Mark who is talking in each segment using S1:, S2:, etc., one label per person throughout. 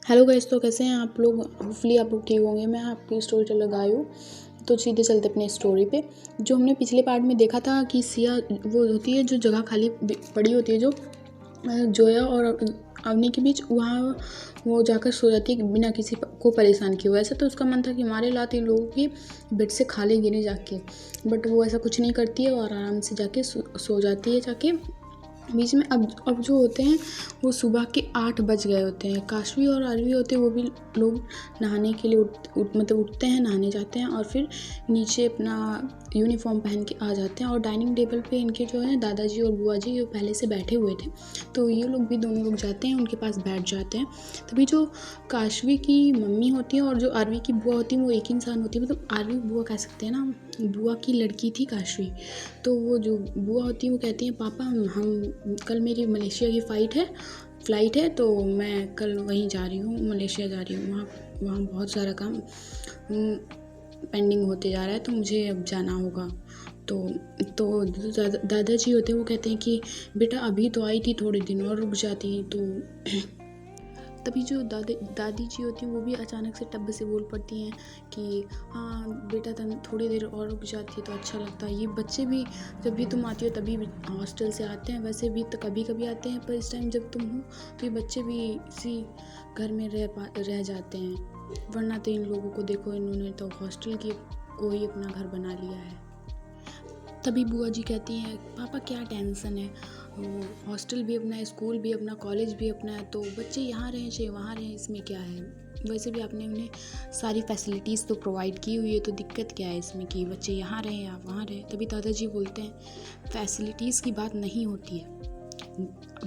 S1: Hello guys, तो कैसे हैं आप लोग। होपफुली आप लोग ठीक होंगे। मैं आपकी स्टोरी टेलर गाई हूँ। तो सीधे चलते अपने स्टोरी पे। जो हमने पिछले पार्ट में देखा था कि सिया वो होती है जो जगह खाली पड़ी होती है, जो जोया और अवनी के बीच, वहाँ वो जाकर सो जाती है बिना किसी को परेशान किए हुए। ऐसा तो उसका मन था कि हमारे लाते लोगों की बेड से खा लेगी नहीं जाके, बट वो ऐसा कुछ नहीं करती है और आराम से जाके सो जाती है जाके। बीच में अब जो होते हैं वो सुबह के 8 बज गए होते हैं। काशवी और आरवी होते हैं, वो भी लोग नहाने के लिए मतलब उठते हैं, नहाने जाते हैं और फिर नीचे अपना यूनिफॉर्म पहन के आ जाते हैं। और डाइनिंग टेबल पे इनके जो है दादाजी और बुआ जी वो पहले से बैठे हुए थे, तो ये लोग भी दोनों लोग जाते हैं, उनके पास बैठ जाते हैं। तभी जो काशवी की मम्मी होती है और जो आरवी की बुआ होती है वो एक ही इंसान होती है। मतलब आरवी बुआ कह सकते हैं ना, बुआ की लड़की थी काशवी। तो वो जो बुआ होती है वो कहती हैं पापा हम कल मेरी मलेशिया की फ़्लाइट है, तो मैं कल वहीं जा रही हूँ, मलेशिया जा रही हूँ। वहाँ बहुत सारा काम पेंडिंग होते जा रहा है, तो मुझे अब जाना होगा। तो दादाजी होते हैं वो कहते हैं कि बेटा अभी तो आई थी, थोड़े दिन और रुक जाती। तो तभी जो दादी जी होती हैं वो भी अचानक से टब से बोल पड़ती हैं कि हाँ बेटा तुम थोड़ी देर और रुक जाती तो अच्छा लगता। ये बच्चे भी जब भी तुम आती हो तभी हॉस्टल से आते हैं, वैसे भी तो कभी कभी आते हैं, पर इस टाइम जब तुम हो तो ये बच्चे भी इसी घर में रह जाते हैं। वरना तो इन लोगों को देखो, इन्होंने तो हॉस्टल को ही अपना घर बना लिया है। तभी बुआ जी कहती हैं पापा क्या टेंशन है, वो हॉस्टल भी अपना है, स्कूल भी अपना, कॉलेज भी अपना है, तो बच्चे यहाँ रहें चाहे वहाँ रहें, इसमें क्या है। वैसे भी आपने उन्हें सारी फैसिलिटीज़ तो प्रोवाइड की हुई है, तो दिक्कत क्या है इसमें कि बच्चे यहाँ रहें या वहाँ रहें। तभी दादाजी बोलते हैं फैसिलिटीज़ की बात नहीं होती है,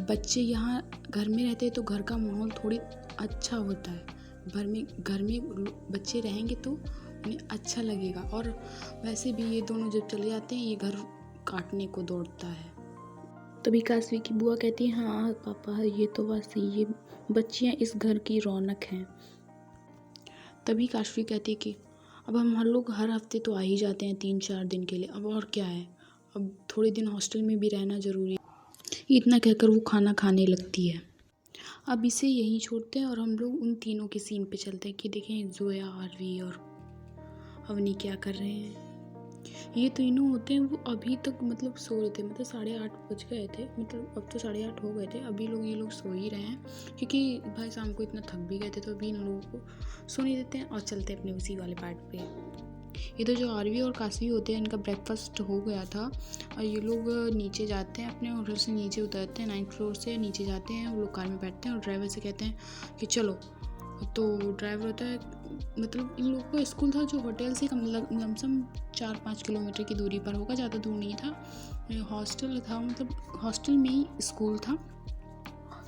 S1: बच्चे यहाँ घर में रहते हैं तो घर का माहौल थोड़ी अच्छा होता है। घर में बच्चे रहेंगे तो उन्हें अच्छा लगेगा। और वैसे भी ये दोनों जब चले जाते हैं ये घर काटने को दौड़ता है। तभी काशवी की बुआ कहती है हाँ पापा ये तो बात सही, ये बच्चियाँ इस घर की रौनक हैं। तभी काशवी कहती है कि अब हम लोग हर हफ्ते तो आ ही जाते हैं 3-4 दिन के लिए, अब और क्या है, अब थोड़े दिन हॉस्टल में भी रहना ज़रूरी है। इतना कहकर वो खाना खाने लगती है। अब इसे यहीं छोड़ते हैं और हम लोग उन तीनों के सीन पे चलते हैं कि देखें जोया, आरवी और अवनी क्या कर रहे हैं। ये तीनों होते हैं वो अभी तक मतलब सो रहे थे, मतलब 8:30 बज गए थे, मतलब अब तो 8:30 हो गए थे, अभी ये लोग सो ही रहे हैं क्योंकि भाई शाम को इतना थक भी गए थे, तो अभी इन लोगों को सोने देते हैं और चलते हैं अपने उसी वाले पार्ट पे। ये तो जो आरवी और काशवी होते हैं इनका ब्रेकफास्ट हो गया था और ये लोग नीचे जाते हैं, अपने होटल से नीचे उतरते हैं, 9th फ्लोर से नीचे जाते हैं। वो लोग कार में बैठते हैं और ड्राइवर से कहते हैं कि चलो। तो ड्राइवर होता है, मतलब इन लोगों का स्कूल था जो होटल से लमसम 4-5 किलोमीटर की दूरी पर होगा, ज़्यादा दूर नहीं था। हॉस्टल था, मतलब हॉस्टल में ही स्कूल था,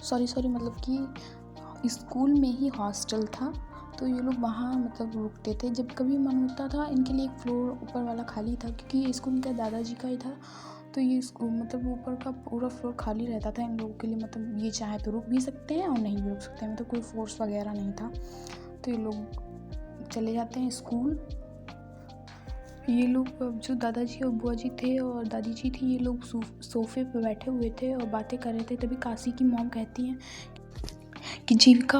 S1: सॉरी मतलब कि स्कूल में ही हॉस्टल था। तो ये लोग वहाँ मतलब रुकते थे जब कभी मन होता था। इनके लिए एक फ्लोर ऊपर वाला खाली था क्योंकि ये स्कूल इनका दादाजी का ही था, तो ये स्कूल मतलब ऊपर का पूरा फ्लोर खाली रहता था इन लोगों के लिए। मतलब ये चाहे तो रुक भी सकते हैं और नहीं भी रुक सकते हैं, मतलब कोई फोर्स वगैरह नहीं था। तो ये लोग चले जाते हैं स्कूल। ये लोग जो दादाजी और बुआ जी थे और दादी जी थी, ये लोग सोफे पे बैठे हुए थे और बातें कर रहे थे। तभी काशी की मॉम कहती हैं कि जीविका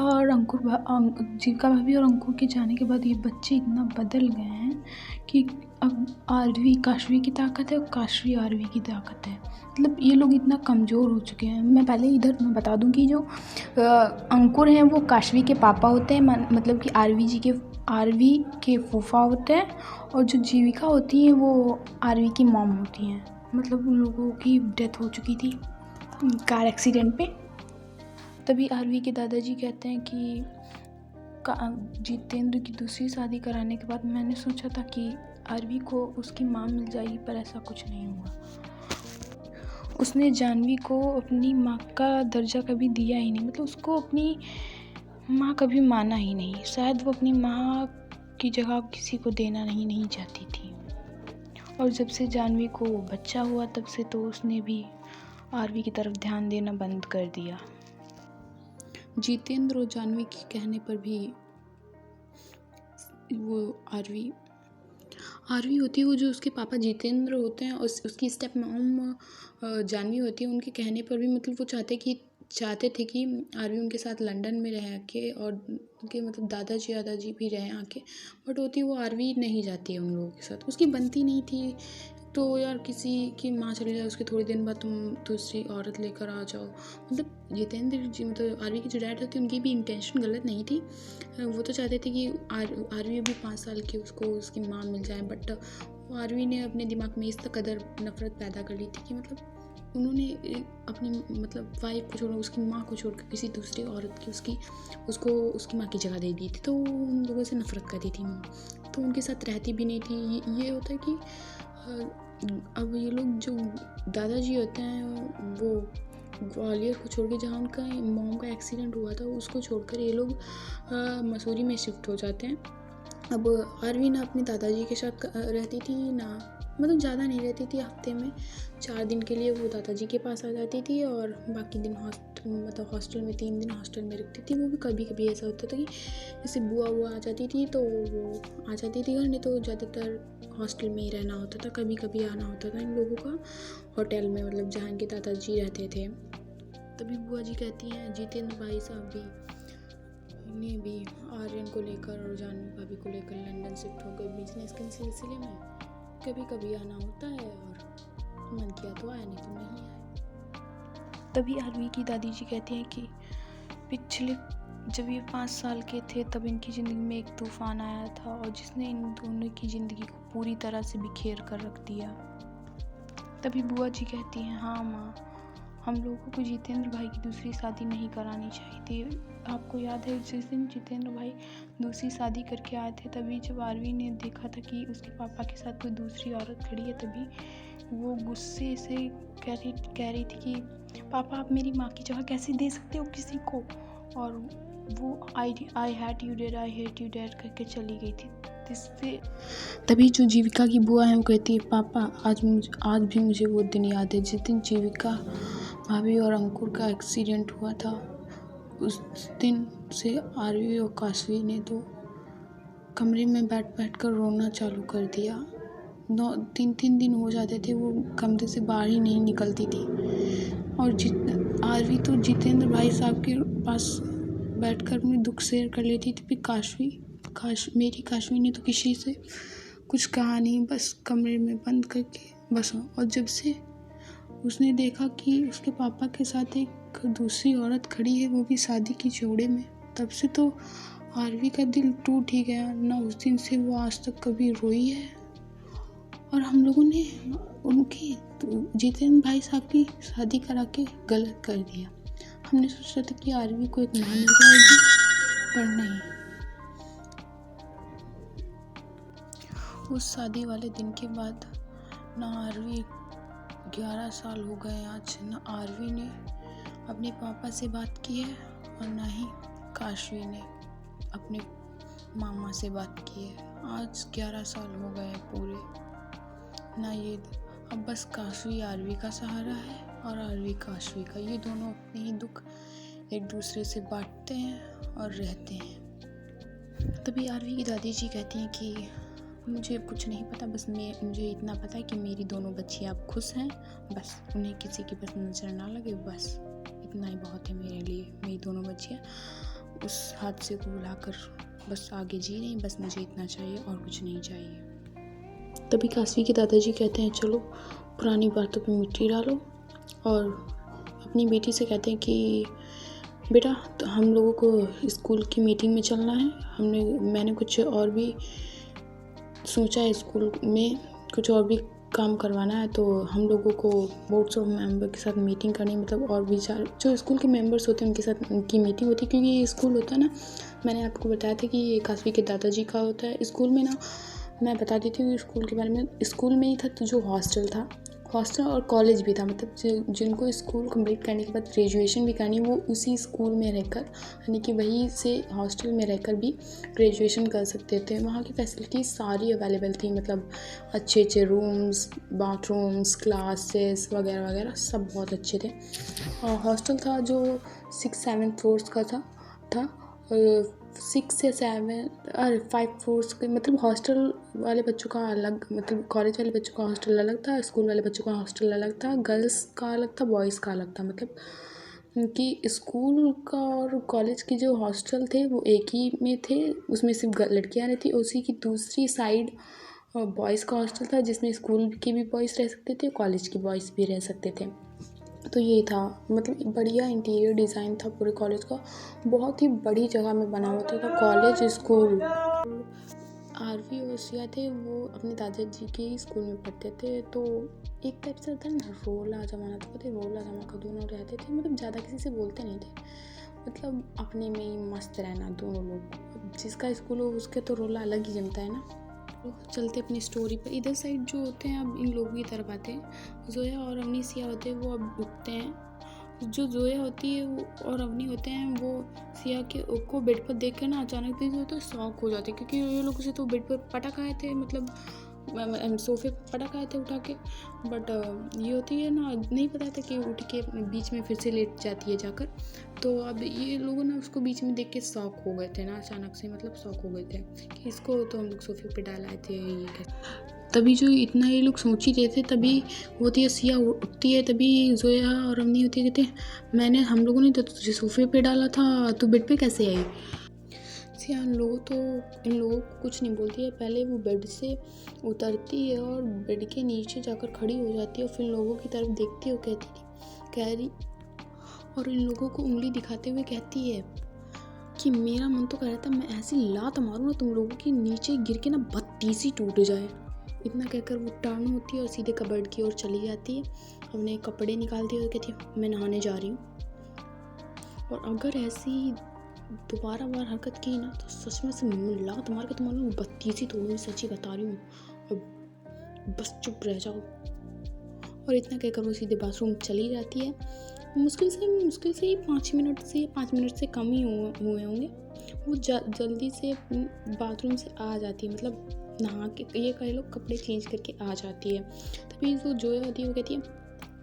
S1: भाभी और अंकुर के जाने के बाद ये बच्चे इतना बदल गए हैं कि अब आरवी काशवी की ताकत है और काशवी आरवी की ताकत है। मतलब ये लोग इतना कमज़ोर हो चुके हैं। मैं पहले इधर मैं बता दूं कि जो अंकुर हैं वो काशवी के पापा होते हैं, मतलब कि आरवी के फूफा होते हैं, और जो जीविका होती हैं वो आरवी की मॉम होती हैं। मतलब उन लोगों की डेथ हो चुकी थी कार एक्सीडेंट पे। तभी आरवी के दादाजी कहते हैं कि जितेंद्र की दूसरी शादी कराने के बाद मैंने सोचा था कि आरवी को उसकी माँ मिल जाएगी, पर ऐसा कुछ नहीं हुआ। उसने जानवी को अपनी माँ का दर्जा कभी दिया ही नहीं, मतलब उसको अपनी माँ कभी माना ही नहीं। शायद वो अपनी माँ की जगह किसी को देना नहीं चाहती थी। और जब से जानवी को बच्चा हुआ तब से तो उसने भी आरवी की तरफ ध्यान देना बंद कर दिया। जितेंद्र और जानवी के कहने पर भी वो आरवी होती है, वो जो उसके पापा जितेंद्र होते हैं और उसकी स्टेप मॉम जानवी होती है, उनके कहने पर भी मतलब वो चाहते हैं कि चाहते थे कि आरवी उनके साथ लंदन में रह के, और उनके मतलब दादाजी भी रहे आके, बट होती वो आरवी नहीं जाती है उन लोगों के साथ, उसकी बनती नहीं थी। तो यार किसी की माँ चली जाए उसके थोड़े दिन बाद तुम दूसरी औरत लेकर आ जाओ, मतलब जितेंद्र जी मतलब आरवी के जो डैड होते उनकी भी इंटेंशन गलत नहीं थी। वो तो चाहते थे कि आरवी अभी 5 साल की उसको उसकी माँ मिल जाए, बट आरवी ने अपने दिमाग में इस कदर नफरत पैदा कर ली थी कि मतलब उन्होंने अपनी मतलब वाइफ को छोड़, उसकी माँ को छोड़कर किसी दूसरी औरत की उसको उसकी माँ की जगह दे दी थी। तो उन लोगों से नफरत करती थी माँ, तो उनके साथ रहती भी नहीं थी। ये होता है कि अब ये लोग जो दादाजी होते हैं वो ग्वालियर को छोड़ के, जहाँ उनका मॉम का एक्सीडेंट हुआ था उसको छोड़कर ये लोग मसूरी में शिफ्ट हो जाते हैं। अब आरवी ना अपने दादाजी के साथ रहती थी ना, मतलब ज़्यादा नहीं रहती थी, हफ्ते में 4 दिन के लिए वो दादाजी के पास आ जाती थी और बाकी दिन हॉस्टल में 3 दिन हॉस्टल में रुकती थी। वो भी कभी कभी ऐसा होता था कि जैसे बुआ आ जाती थी तो वो आ जाती थी घर, नहीं तो ज़्यादातर हॉस्टल में ही रहना होता था। कभी कभी आना होता था इन लोगों का होटल में, मतलब जहाँ इनके दादाजी रहते थे। तभी बुआ जी कहती हैं जितेंद्र भाई साहब भी ने भी आर्यन को लेकर और जानवी भाभी को लेकर लंदन शिफ्ट हो गए बिजनेस के सिलसिले में। कभी कभी आना होता है और मन किया तो आया, नहीं तो नहीं आया। तभी आरवी की दादी जी कहती हैं कि पिछले जब ये 5 साल के थे तब इनकी ज़िंदगी में एक तूफान आया था और जिसने इन दोनों की ज़िंदगी को पूरी तरह से बिखेर कर रख दिया। तभी बुआ जी कहती हैं हाँ माँ, हम लोगों को जितेंद्र भाई की दूसरी शादी नहीं करानी चाहिए थी। आपको याद है जिस दिन जितेंद्र भाई दूसरी शादी करके आए थे, तभी जब आरवी ने देखा था कि उसके पापा के साथ कोई दूसरी औरत खड़ी है, तभी वो गुस्से से कह रही थी कि पापा आप मेरी माँ की जगह कैसे दे सकते हो किसी को, और वो आई हेट यू डैड करके चली गई थी। जिससे तभी जो जीविका की बुआ है वो कहती है पापा आज भी मुझे वो दिन याद है जिस दिन जीविका भाभी और अंकुर का एक्सीडेंट हुआ था। उस दिन से आरवी और काशवी ने तो कमरे में बैठ कर रोना चालू कर दिया। 3 दिन हो जाते थे वो कमरे से बाहर ही नहीं निकलती थी। और आरवी तो जितेंद्र भाई साहब के पास बैठकर अपने दुख शेयर कर लेती थी। मेरी काशवी ने तो किसी से कुछ कहा नहीं, बस कमरे में बंद करके बस। और जब से उसने देखा कि उसके पापा के साथ एक दूसरी औरत खड़ी है, वो भी शादी की जोड़े में, तब से तो आरवी का दिल टूट ही गया। ना उस दिन से वो आज तक कभी रोई है। और हम लोगों ने उनकी जितेंद्र भाई साहब की शादी करा के गलत कर दिया। हमने सोचा था कि आरवी को एक मां मिल जाएगी, पर नहीं। उस शादी वाले दिन के बाद ना आरवी 11 साल हो गए आज, ना आरवी ने अपने पापा से बात की है और ना ही काशवी ने अपने मामा से बात की है। आज 11 साल हो गए पूरे। ना ये अब बस काशवी आरवी का सहारा है और आरवी काशवी का। ये दोनों अपने ही दुख एक दूसरे से बांटते हैं और रहते हैं। तभी आरवी की दादी जी कहती हैं कि मुझे कुछ नहीं पता, बस मुझे इतना पता है कि मेरी दोनों बच्चियाँ अब खुश हैं, बस उन्हें किसी की बस नज़र ना लगे, बस इतना ही बहुत है मेरे लिए। मेरी दोनों बच्चियाँ उस हादसे को भुलाकर बस आगे जी रही, बस मुझे इतना चाहिए और कुछ नहीं चाहिए। तभी काशवी के दादाजी कहते हैं चलो पुरानी बातों पे मिट्टी डालो, और अपनी बेटी से कहते हैं कि बेटा तो हम लोगों को स्कूल की मीटिंग में चलना है। मैंने कुछ और भी सोचा है, स्कूल में कुछ और भी काम करवाना है, तो हम लोगों को बोर्ड्स ऑफ मेंबर के साथ मीटिंग करनी, मतलब और भी जो स्कूल के मेंबर्स होते हैं उनके साथ उनकी मीटिंग होती है। क्योंकि ये स्कूल होता है ना, मैंने आपको बताया था कि ये काशवी के दादाजी का होता है। स्कूल में ना मैं बता देती हूँ स्कूल के बारे में। स्कूल में ही था तो जो हॉस्टल और कॉलेज भी था, मतलब जिनको स्कूल कंप्लीट करने के बाद ग्रेजुएशन भी करनी, वो उसी स्कूल में रहकर, यानी कि वहीं से हॉस्टल में रहकर भी ग्रेजुएशन कर सकते थे। वहाँ की फैसिलिटीज़ सारी अवेलेबल थी, मतलब अच्छे रूम्स, बाथरूम्स, क्लासेस वगैरह वगैरह सब बहुत अच्छे थे। और हॉस्टल था जो 6-7 फ्लोर्स का था 6 या 5 फ्लोर्स के, मतलब हॉस्टल वाले बच्चों का अलग, मतलब कॉलेज वाले बच्चों का हॉस्टल अलग था, स्कूल वाले बच्चों का हॉस्टल अलग था, गर्ल्स का अलग था, बॉयज़ का अलग था। मतलब कि स्कूल का और कॉलेज की जो हॉस्टल थे वो एक ही में थे, उसमें सिर्फ लड़कियां रहती, उसी की दूसरी साइड बॉयज़ का हॉस्टल था जिसमें स्कूल के भी बॉयज़ रह सकते थे, कॉलेज के बॉयज़ भी रह सकते थे। तो ये था, मतलब बढ़िया इंटीरियर डिज़ाइन था पूरे कॉलेज का, बहुत ही बड़ी जगह में बना हुआ था कॉलेज स्कूल। आरवी और सिया थे वो अपने दादाजी के ही स्कूल में पढ़ते थे, तो एक टाइप से था ना रोला जमाना, तो पता है रोला जमा का दोनों रहते थे, मतलब ज़्यादा किसी से बोलते नहीं थे, मतलब अपने में ही मस्त रहना दोनों लोग। जिसका स्कूल हो उसके तो रोला अलग ही जमता है ना। तो चलते अपनी स्टोरी पर, इधर साइड जो होते हैं अब इन लोगों की तरफ आते हैं। जोया और अवनी सिया होते हैं वो अब उठते हैं, जो जोया होती है वो और अवनी होते हैं वो सिया के को बेड पर देख कर ना अचानक से जो तो शॉक हो जाते हैं, क्योंकि ये लोग उसे तो बेड पर पटक आए थे, मतलब सोफे पर पटक आए थे उठा के, बट ये होती है ना नहीं पता था कि उठ के बीच में फिर से लेट जाती है जाकर। तो अब ये लोगों ने उसको बीच में देख के शॉक हो गए थे ना, अचानक से मतलब शॉक हो गए थे कि इसको तो हम लोग सोफे पे डालाए थे, ये कैसे। तभी जो इतना ये लोग सोच ही रहे थे, तभी होती है सिया उठती है, तभी जोया और अवनी होती है, कहते हैं मैंने हम लोगों ने तो तुझे सोफे पे डाला था, तू बेड पे कैसे आई। सिया इन लोगों को कुछ नहीं बोलती है, पहले वो बेड से उतरती है और बेड के नीचे जाकर खड़ी हो जाती है और फिर लोगों की तरफ देखती है और कह रही और इन लोगों को उंगली दिखाते हुए कहती है कि मेरा मन तो कह रहा था मैं ऐसी लात मारूं ना तुम लोगों के नीचे गिर के ना बत्ती सी टूट जाए। इतना कहकर वो टर्न होती है और सीधे कबर्ड की ओर चली जाती है, अपने कपड़े निकालती है और कहती है मैं नहाने जा रही हूँ। और अगर ऐसी दोबारा बार हरकत की ना तो सच में से लात मार के तुम्हारे बत्ती सी तोड़ूंगी, सच्ची बता रही हूँ, अब बस चुप रह जाओ। और इतना कहकर वो सीधे बाथरूम चली जाती है। मुश्किल से ही 5 मिनट से कम ही हुए होंगे, वो जल्दी से बाथरूम से आ जाती है, मतलब नहा के ये कह लो कपड़े चेंज करके आ जाती है। तभी जो जोया होती है वो कहती है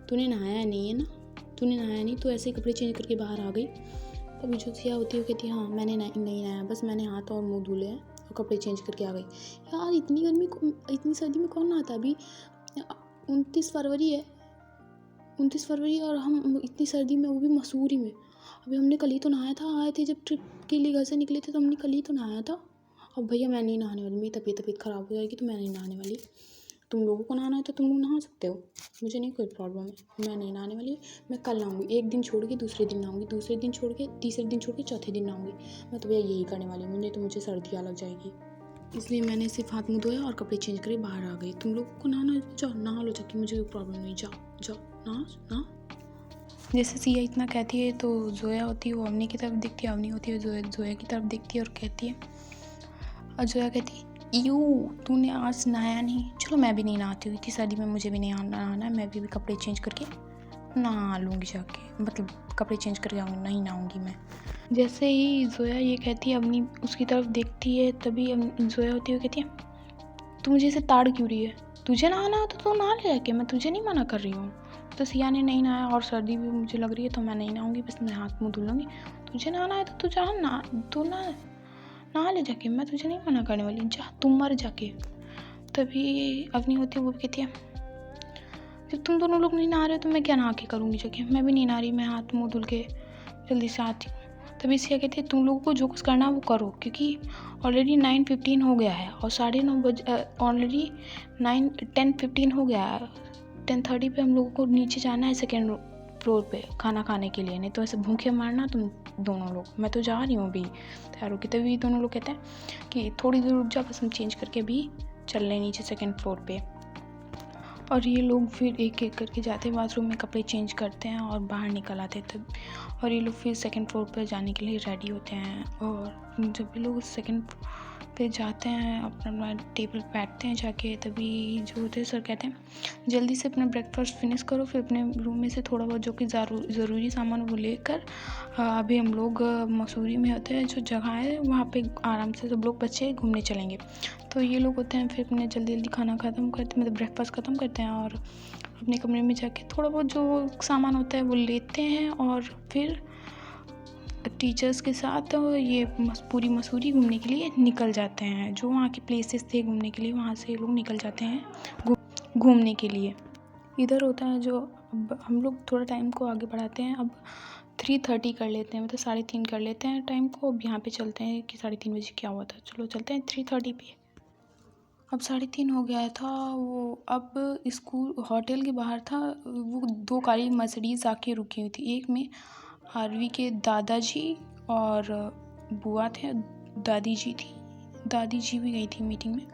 S1: तूने नहाया नहीं है ना, तूने नहाया नहीं तो ऐसे ही कपड़े चेंज करके बाहर आ गई। तभी जो सिया होती है वो कहती है हाँ मैंने नहीं नहाया, बस मैंने हाथ और मुँह धुले हैं और कपड़े चेंज करके आ गई। यार इतनी सर्दी में कौन नहाता, अभी 29 फरवरी है, 29 फरवरी और हम इतनी सर्दी में, वो भी मसूरी में। अभी हमने कल ही तो नहाया था, आए थे जब ट्रिप के लिए घर से निकले थे तो हमने कल ही तो नहाया था। अब भैया मैं नहीं नहाने वाली, मेरी तबीयत ख़राब हो जाएगी तो मैं नहीं नहाने वाली। तुम लोगों को नहाना है तो तुम लोग नहा सकते हो, मुझे नहीं कोई प्रॉब्लम है, मैं नहीं नहाने वाली। मैं कल नहाऊंगी, एक दिन छोड़ के दूसरे दिन नहाऊंगी, दूसरे दिन छोड़ के तीसरे दिन छोड़ के चौथे दिन नहाऊंगी। मैं तो भैया यही करने वाली हूँ, नहीं तो मुझे सर्दियाँ लग जाएगी, इसलिए मैंने सिर्फ हाथ मुँह धोया और कपड़े चेंज करे बाहर आ गई। तुम लोग को नहाना जाओ नहा लो जाके, मुझे कोई प्रॉब्लम नहीं, जाओ नहा। जैसे सिया इतना कहती है तो जोया होती है वो अवनी की तरफ देखती है, अवनी होती है जोया की तरफ देखती है और कहती है, और जोया कहती है यू तूने आज नहाया नहीं, चलो मैं भी नहीं नहाती हूँ, इतनी सर्दी में मुझे भी नहीं नहाना है, मैं भी कपड़े चेंज करके नहा लूँगी जाके, मतलब कपड़े चेंज करके आऊँगी, नहीं नहाऊँगी मैं। जैसे ही जोया ये कहती है अवनी उसकी तरफ देखती है, तभी जोया होती है कहती है तू मुझे इसे ताड़ क्यों रही है, तुझे नहाना हो तो तू नहा ले जाके, मैं तुझे नहीं मना कर रही हूँ। तो सिया ने नहीं नहाया और सर्दी भी मुझे लग रही है तो मैं नहीं नहाऊंगी, बस मैं हाथ मुँह धुल लूँगी, तुझे नहाना है तो तू जा नहा ले जाके, मैं तुझे नहीं मना करने वाली, जा तुम मर जाके। तभी अवनी होती है वो कहती है जब तुम दोनों लोग नहीं नहा रहे हो तो मैं क्या नहा के करूँगी जाके, मैं भी नहीं नहा रही, मैं हाथ मुँह धुल के जल्दी से आती हूँ। तभी सिया कहती है तुम लोगों को जो कुछ करना है वो करो, क्योंकि ऑलरेडी 9:15 हो गया है और 9:30 बजे ऑलरेडी 10:15 हो गया है, 10:30 पे हम लोगों को नीचे जाना है सेकेंड फ्लोर पे खाना खाने के लिए, नहीं तो ऐसे भूखे मारना तुम दोनों लोग। मैं तो जा रही हूँ अभी तैयार होके। तभी दोनों लोग कहते हैं कि थोड़ी देर रुक जा, बस हम चेंज करके भी चल रहे नीचे सेकेंड फ्लोर पे। और ये लोग फिर एक एक करके जाते हैं बाथरूम में, कपड़े चेंज करते हैं और बाहर निकल आते हैं। तब और ये लोग फिर सेकंड फ्लोर पर जाने के लिए रेडी होते हैं, और जब ये लोग सेकंड पे जाते हैं अपना टेबल पे बैठते हैं जाके, तभी जो होते हैं सर कहते हैं जल्दी से अपना ब्रेकफास्ट फिनिश करो, फिर अपने रूम में से थोड़ा बहुत जो कि ज़रूरी सामान वो लेकर अभी हम लोग मसूरी में होते हैं जो जगह है वहाँ पे आराम से सब लोग बच्चे घूमने चलेंगे। तो ये लोग होते हैं फिर अपने जल्दी खाना ख़त्म करते, मतलब ब्रेकफास्ट ख़त्म करते हैं और अपने कमरे में जाके थोड़ा बहुत जो सामान होता है वो लेते हैं और फिर टीचर्स के साथ ये पूरी मसूरी घूमने के लिए निकल जाते हैं। जो वहाँ के प्लेसेस थे घूमने के लिए, वहाँ से लोग निकल जाते हैं घूमने के लिए। इधर होता है जो अब हम लोग थोड़ा टाइम को आगे बढ़ाते हैं। अब 3:30 कर लेते हैं, मतलब 3:30 कर लेते हैं टाइम को। अब यहाँ पे चलते हैं कि 3:30 बजे क्या हुआ था। चलो चलते हैं 3:30 पे। अब 3:30 हो गया था। वो अब स्कूल होटल के बाहर था, वो 2 काली मर्सिडीज़ आके रुकी हुई थी। एक में आरवी के दादाजी और बुआ थे, दादी जी थी, दादी जी भी गई थी मीटिंग में।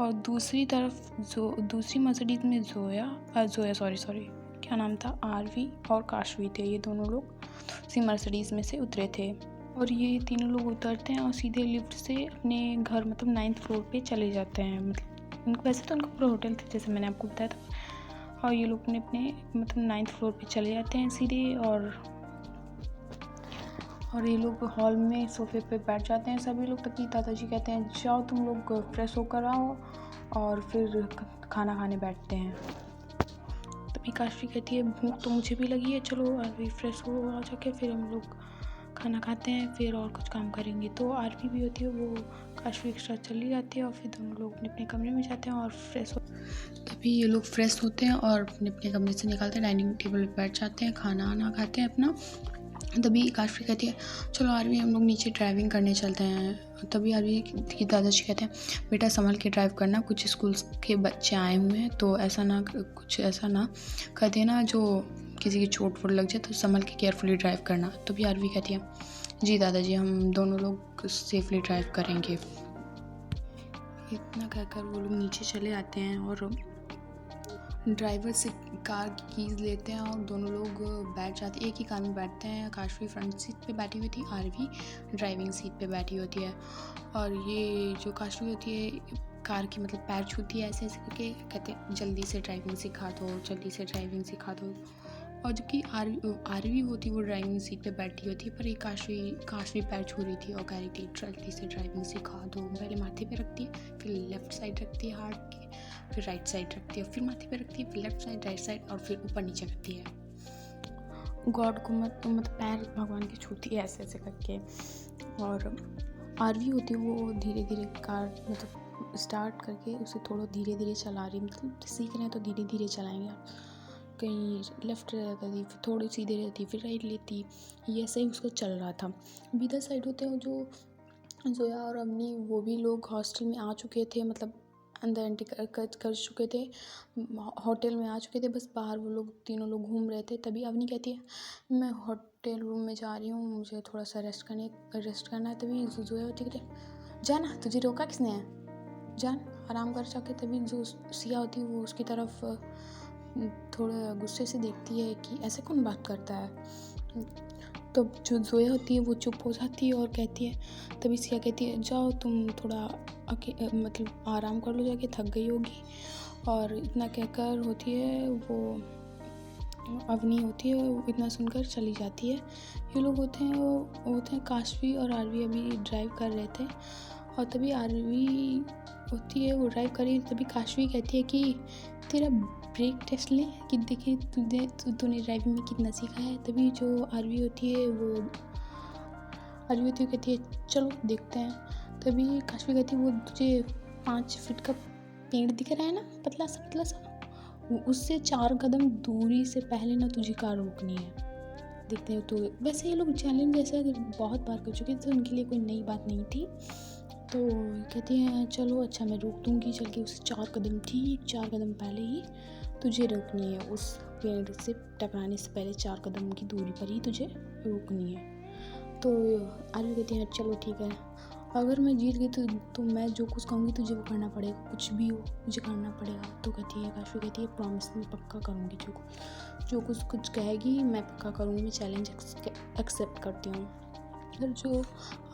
S1: और दूसरी तरफ दूसरी मर्सिडीज़ में जोया सॉरी क्या नाम था, आरवी और काशवी थे। ये दोनों लोग उसी मर्सिडीज़ में से उतरे थे और ये तीनों लोग उतरते हैं और सीधे लिफ्ट से अपने घर, मतलब 9th फ्लोर पे चले जाते हैं। मतलब वैसे तो उनका पूरा होटल था जैसे मैंने आपको बताया था, और ये लोग अपने मतलब 9th फ्लोर पे चले जाते हैं सीधे। और ये लोग हॉल में सोफे पे बैठ जाते हैं सभी लोग। तभी दादाजी कहते हैं जाओ तुम लोग फ्रेश होकर आओ और फिर खाना खाने बैठते हैं। तभी काशवी कहती है भूख तो मुझे भी लगी है, चलो अभी फ्रेश हो आ जाके फिर हम लोग खाना खाते हैं, फिर और कुछ काम करेंगे। तो आरवी भी होती है, वो काशवी के साथ चली जाती है और फिर दोनों लोग अपने अपने कमरे में जाते हैं और फ्रेश हो। तभी ये लोग फ्रेश होते हैं और अपने अपने कमरे से निकलते हैं, डाइनिंग टेबल पर बैठ जाते हैं, खाना वाना खाते हैं अपना। तभी काशवी कहती है चलो आरवी हम लोग नीचे ड्राइविंग करने चलते हैं। तभी आरवी की दादाजी कहते हैं बेटा संभल के ड्राइव करना, कुछ स्कूल के बच्चे आए हुए हैं तो ऐसा ना कर देना जो किसी की चोट वोट लग जाए, तो संभल के केयरफुली ड्राइव करना। तो भी आरवी कहती है जी दादाजी हम दोनों लोग सेफली ड्राइव करेंगे। इतना कहकर वो लोग नीचे चले आते हैं और ड्राइवर से कार की कीज़ लेते हैं और दोनों लोग बैठ जाते हैं, एक ही कार में बैठते हैं। काशवी फ्रंट सीट पे बैठी हुई थी, आरवी ड्राइविंग सीट पे बैठी होती है। और ये जो काशवी होती है कार की मतलब पैर छूती है ऐसे ऐसे करके, कहते हैं जल्दी से ड्राइविंग सिखा दो, जल्दी से ड्राइविंग सिखा दो। और जबकि आरवी होती वो ड्राइविंग सीट पे बैठी होती है, पर ये काशवी पैर छू रही थी और कह रही थी जल्दी से ड्राइविंग सिखा दो। पहले माथे पे रखती है, फिर लेफ़्ट साइड रखती है हाथ के, फिर राइट साइड रखती है, फिर माथे पे रखती है, फिर लेफ़्ट साइड राइट साइड और फिर ऊपर नीचे करती है। गॉड को मतलब पैर भगवान के छूती है ऐसे ऐसे करके। और आरवी होती है वो धीरे धीरे कार मतलब स्टार्ट करके उसे थोड़ा धीरे धीरे चला रही, मतलब सीख रहे हैं तो धीरे धीरे चलाएंगे। कहीं लेफ़्ट रहती, फिर थोड़ी सीधे रहती, फिर राइट लेती, ये ऐसे ही उसका चल रहा था। इधर साइड होते हैं जो जोया और अवनी, वो भी लोग हॉस्टल में आ चुके थे, मतलब अंदर एंट्री कर चुके थे, होटल में आ चुके थे, बस बाहर वो लोग तीनों लोग घूम रहे थे। तभी अवनी कहती है मैं होटल रूम में जा रही हूँ, मुझे थोड़ा सा रेस्ट करना है। तभी जोया होती है जाना, तुझे रोका किसने है, जान आराम कर जाके। तभी जो सिया होती है वो उसकी तरफ थोड़ा गुस्से से देखती है कि ऐसे कौन बात करता है। तो जो जोया होती है वो चुप हो जाती है और कहती है, तभी सिया कहती है जाओ तुम थोड़ा मतलब आराम कर लो जाके, थक गई होगी। और इतना कहकर होती है वो अवनी होती है, वो इतना सुनकर चली जाती है। ये लोग होते हैं काशवी और आरवी अभी ड्राइव कर रहे थे। और तभी आरवी होती है वो ड्राइव कर रही है, तभी काशवी कहती है कि तेरा ब्रेक टेस्ट ले कि देखिए तूने ड्राइविंग में कितना सीखा है। तभी जो आरवी होती है कहती है चलो देखते हैं। तभी काशवी कहती है वो तुझे 5 फीट का पेड़ दिख रहा है ना, पतला सा, उससे 4 कदम दूरी से पहले ना तुझे कार रोकनी है। देखते हो तो वैसे ये लोग चैलेंज जैसा बहुत बार कर चुके थे, तो उनके लिए कोई नई बात नहीं थी। तो कहती हैं चलो अच्छा मैं रोक दूँगी, चल के उससे 4 कदम पहले ही तुझे रोकनी है, उस पेड़ से टकराने से पहले 4 कदम की दूरी पर ही तुझे रोकनी है। तो आरवी कहती हैं चलो ठीक है, अगर मैं जीत गई तो मैं जो कुछ कहूँगी तुझे वो करना पड़ेगा, कुछ भी हो मुझे करना पड़ेगा। तो कहती है काशवी कहती है प्रॉमिस मैं पक्का करूँगी, जो कुछ कहेगी मैं पक्का करूँगी, मैं चैलेंज एक्सेप्ट करती हूँ। फिर जो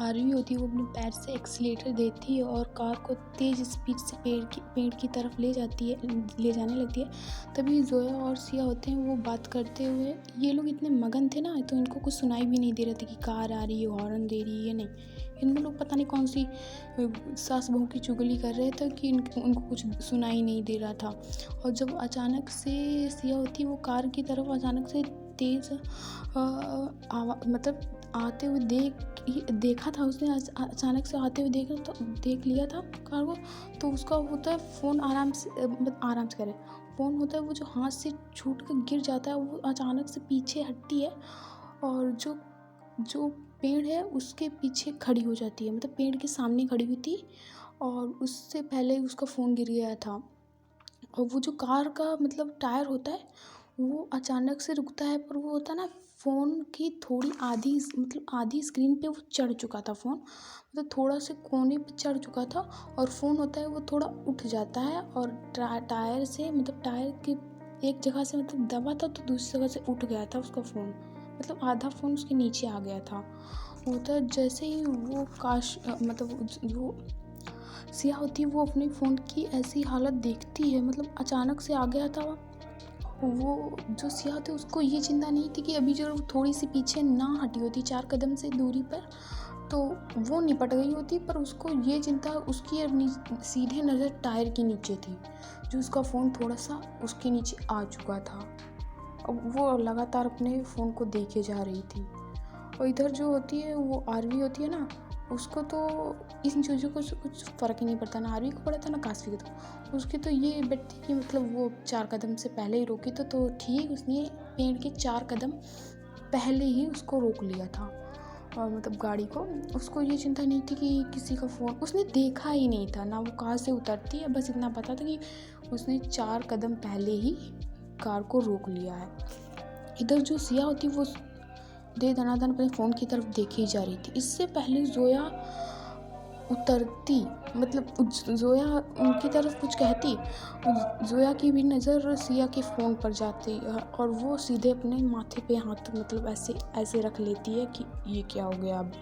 S1: आरवी होती है वो अपने पैर से एक्सीलेटर देती है और कार को तेज़ स्पीड से पेड़ की तरफ ले जाने लगती है। तभी जोया और सिया होते हैं वो बात करते हुए, ये लोग इतने मगन थे ना तो इनको कुछ सुनाई भी नहीं दे रहा था कि कार आ रही है, हॉर्न दे रही है, नहीं, इनमें लोग पता नहीं कौन सी सास बहू की चुगली कर रहे थे कि उनको कुछ सुनाई नहीं दे रहा था। और जब अचानक से सिया होती है वो कार की तरफ अचानक से तेज़ मतलब आते हुए देखा था उसने, अचानक से आते हुए देख लिया था कार को। तो उसका होता है फ़ोन आराम से करे, फ़ोन होता है वो जो हाथ से छूट कर गिर जाता है, वो अचानक से पीछे हटती है और जो जो पेड़ है उसके पीछे खड़ी हो जाती है, मतलब पेड़ के सामने खड़ी हुई थी और उससे पहले उसका फ़ोन गिर गया था। और वो जो कार का मतलब टायर होता है वो अचानक से रुकता है, पर वो होता है ना फ़ोन की थोड़ी आधी मतलब आधी स्क्रीन पे वो चढ़ चुका था फ़ोन, मतलब थोड़ा से कोने पे चढ़ चुका था और फ़ोन होता है वो थोड़ा उठ जाता है और टायर से मतलब टायर की एक जगह से मतलब दबा था तो दूसरी जगह से उठ गया था उसका फ़ोन, मतलब आधा फ़ोन उसके नीचे आ गया था। होता जैसे ही वो मतलब जो सिया होती है वो अपने फ़ोन की ऐसी हालत देखती है, मतलब अचानक से आ गया था वो। जो सिया थी उसको ये चिंता नहीं थी कि अभी जो थोड़ी सी पीछे ना हटी होती 4 कदम से दूरी पर तो वो निपट गई होती, पर उसको ये चिंता उसकी अपनी सीधे नज़र टायर के नीचे थी, जो उसका फ़ोन थोड़ा सा उसके नीचे आ चुका था। अब वो लगातार अपने फ़ोन को देखे जा रही थी। और इधर जो होती है वो आरवी होती है ना, उसको तो इन चीज़ों को कुछ फ़र्क ही नहीं पड़ता, ना आरवी को पड़ा था ना काशवी को। तो उसकी तो ये बेट थी कि मतलब वो 4 कदम से पहले ही रोकी तो ठीक, उसने पेड़ के 4 कदम पहले ही उसको रोक लिया था और मतलब गाड़ी को। उसको ये चिंता नहीं थी कि किसी का फ़ोन उसने देखा ही नहीं था, ना वो कार से उतरती है, बस इतना पता था कि उसने 4 कदम पहले ही कार को रोक लिया है। इधर जो सिया होती वो दे दनादन अपने फ़ोन की तरफ देखी जा रही थी। इससे पहले ज़ोया उतरती, मतलब ज़ोया उनकी तरफ कुछ कहती, ज़ोया की भी नज़र सिया के फ़ोन पर जाती और वो सीधे अपने माथे पे हाथ मतलब ऐसे ऐसे रख लेती है कि ये क्या हो गया अब।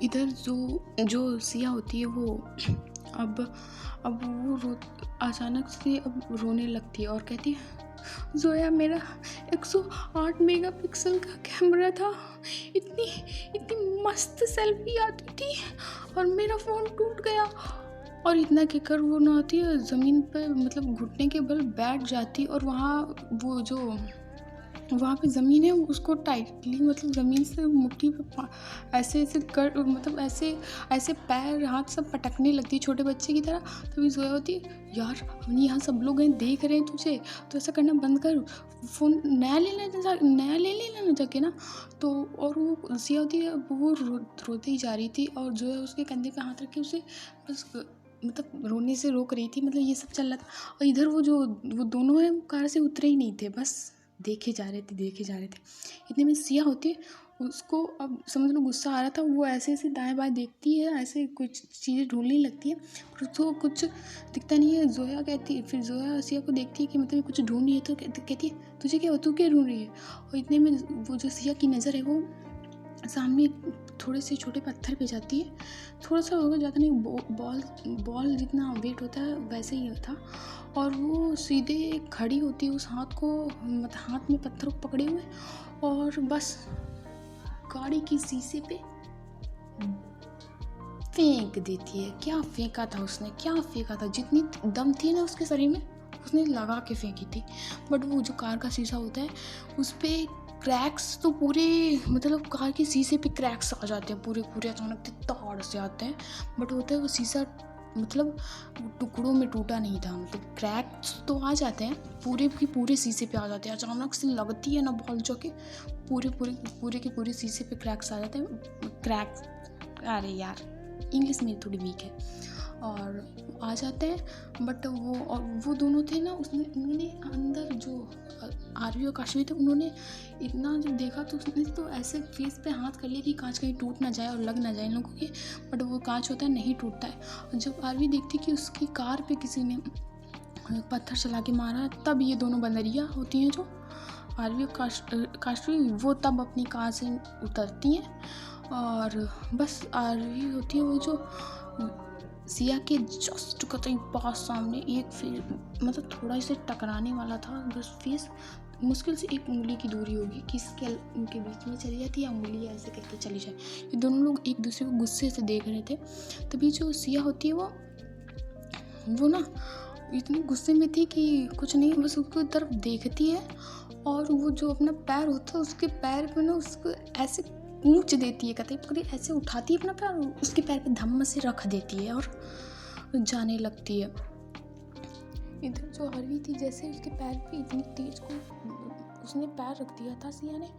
S1: इधर जो सिया होती है वो अब वो अचानक से अब रोने लगती है और कहती है, ज़ोया मेरा 108 मेगापिक्सल का कैमरा था, इतनी इतनी मस्त सेल्फी आती थी और मेरा फ़ोन टूट गया। और इतना कहकर वो ना आती है ज़मीन पे मतलब घुटने के बल बैठ जाती और वहाँ पे ज़मीन है उसको टाइटली मतलब ज़मीन से मुट्ठी पे ऐसे ऐसे कर मतलब ऐसे ऐसे पैर हाथ सब पटकने लगती है छोटे बच्चे की तरह। तभी ज़ोया होती है, यार अवनी यहाँ सब लोग हैं देख रहे हैं तुझे, तो ऐसा करना बंद कर, फ़ोन नया ले लेना जाके ना। तो और वो सिया होती है वो रोते ही जा रही थी और ज़ोया उसके कंधे पे हाथ रख के उसे बस मतलब रोने से रोक रही थी, मतलब ये सब चल रहा था। और इधर वो दोनों हैं कार से उतरे ही नहीं थे, बस देखे जा रहे थे। इतने में सिया होती है, उसको अब समझ लो गुस्सा आ रहा था, वो ऐसे ऐसे दाएं बाएं देखती है, ऐसे कुछ चीज़ें ढूंढने लगती है पर उसको कुछ दिखता नहीं है। फिर जोया सिया को देखती है कि मतलब ये कुछ ढूंढ रही है, तो कहती है तुझे क्या, तू क्या ढूंढ रही है। और इतने में वो जो सिया की नज़र है वो सामने थोड़े से छोटे पत्थर पे जाती है, थोड़ा सा होगा, ज़्यादा नहीं, बॉल जितना वेट होता है वैसे ही था। और वो सीधे खड़ी होती है उस हाथ में पत्थर को पकड़े हुए और बस गाड़ी की शीशे पे फेंक देती है। क्या फेंका था, जितनी दम थी ना उसके शरीर में उसने लगा के फेंकी थी। बट वो जो कार का शीशा होता है उस पर क्रैक्स तो पूरे, मतलब कार के शीशे पे क्रैक्स आ जाते हैं पूरे अचानक ताड़ से आते हैं। बट होता है वो शीशा मतलब टुकड़ों में टूटा नहीं था, मतलब क्रैक्स तो आ जाते हैं पूरे शीशे पे आ जाते हैं। अचानक से लगती है ना बॉल जाके पूरे शीशे पे क्रैक्स आ जाते हैं। अरे यार इंग्लिश में थोड़ी वीक है और आ जाते हैं। बट वो दोनों थे ना, उन्होंने अंदर जो आरवी और काशवी थे उन्होंने इतना जब देखा तो उसने तो ऐसे फेस पे हाथ कर लिया कि कांच कहीं टूट ना जाए और लग ना जाए इन लोगों के। बट वो कांच होता है नहीं टूटता है। और जब आरवी देखती कि उसकी कार पे किसी ने पत्थर चला के मारा, तब ये दोनों बंदरिया होती हैं जो आरवी और काशवी, वो तब अपनी कार से उतरती हैं और बस आरवी होती है वो जो सिया के जस्ट कतई पास सामने एक फेस मतलब थोड़ा इसे टकराने वाला था, बस फेस मुश्किल से 1 उंगली की दूरी होगी कि इसके उनके बीच में चली जाती है, उंगली ऐसे करके चली जाए। ये दोनों लोग एक दूसरे को गुस्से से देख रहे थे। तभी जो सिया होती है वो ना इतनी गुस्से में थी कि कुछ नहीं, बस उसकी तरफ देखती है और वो जो अपना पैर होता है उसके पैर पे ना उसको ऐसे कूच देती है, कहते पकड़ी ऐसे उठाती है अपना पैर और उसके पैर पे धम्म से रख देती है और जाने लगती है। इधर जो हरवी थी जैसे उसके पैर पे इतनी तेज को उसने पैर रख दिया था सिया ने,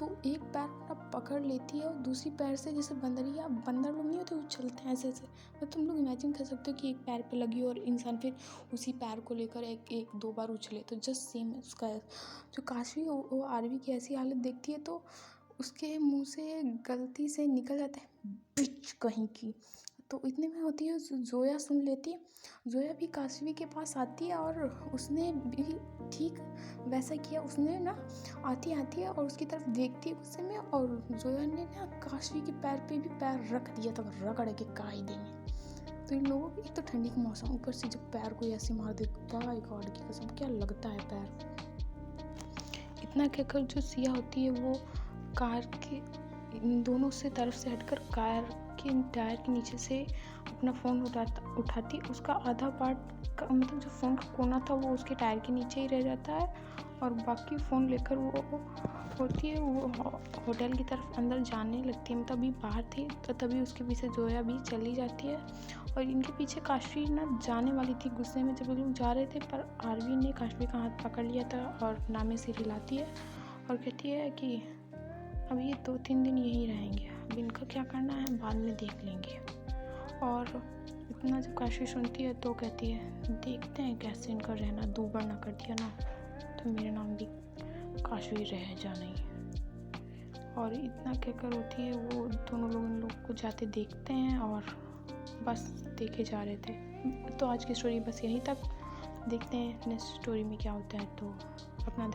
S1: तो एक पैर अपना पकड़ लेती है और दूसरी पैर से, जैसे बंदरिया बंदर लोग नहीं होते वो चलते हैं ऐसे ऐसे, मतलब तुम लोग इमेजिन कर सकते हो कि एक पैर पे लगी और इंसान फिर उसी पैर को लेकर एक दो बार उछले, तो जस्ट सेम उसका जो काशवी वो आरवी की ऐसी हालत देखती है तो उसके मुंह से गलती से निकल जाता है बिच कहीं की। तो इतने में होती है जोया सुन लेती है। जोया भी काशवी के पास आती है और उसने भी ठीक वैसा किया। उसने ना आती है और उसकी तरफ देखती है गुस्से में, और जोया ने ना काशवी के पैर पे भी पैर रख दिया था, रगड़ के का ही देंगे। तो इन लोगों को एक तो ठंडी का मौसम, ऊपर से जब पैर को ऐसे मार दे, बाय गॉड की कसम क्या लगता है पैर। इतना कहकर जो सिया होती है वो कार के इन दोनों से तरफ से हटकर कार के टायर के नीचे से अपना फ़ोन उठाती। उसका आधा पार्ट का मतलब जो फ़ोन का कोना था वो उसके टायर के नीचे ही रह जाता है, और बाकी फ़ोन लेकर वो होती है वो होटल की तरफ अंदर जाने लगती है। मतलब अभी बाहर थी तो तभी उसके पीछे जोया भी चली जाती है, और इनके पीछे काशवी ना जाने वाली थी गुस्से में जब लोग जा रहे थे, पर आरवी ने काशवी का हाथ पकड़ लिया था और नामे से हिलाती है और कहती है कि अब ये 2-3 दिन यहीं रहेंगे, अब इनका क्या करना है बाद में देख लेंगे। और इतना जब काशवी सुनती है तो कहती है देखते हैं कैसे इनका रहना दूबर ना कर दिया ना तो मेरा नाम भी काशवी रह जाना ही। और इतना कहकर होती है वो दोनों लोग इन लोग को जाते देखते हैं और बस देखे जा रहे थे। तो आज की स्टोरी बस यहीं तक, देखते हैं नेक्स्ट स्टोरी में क्या होता है। तो अपना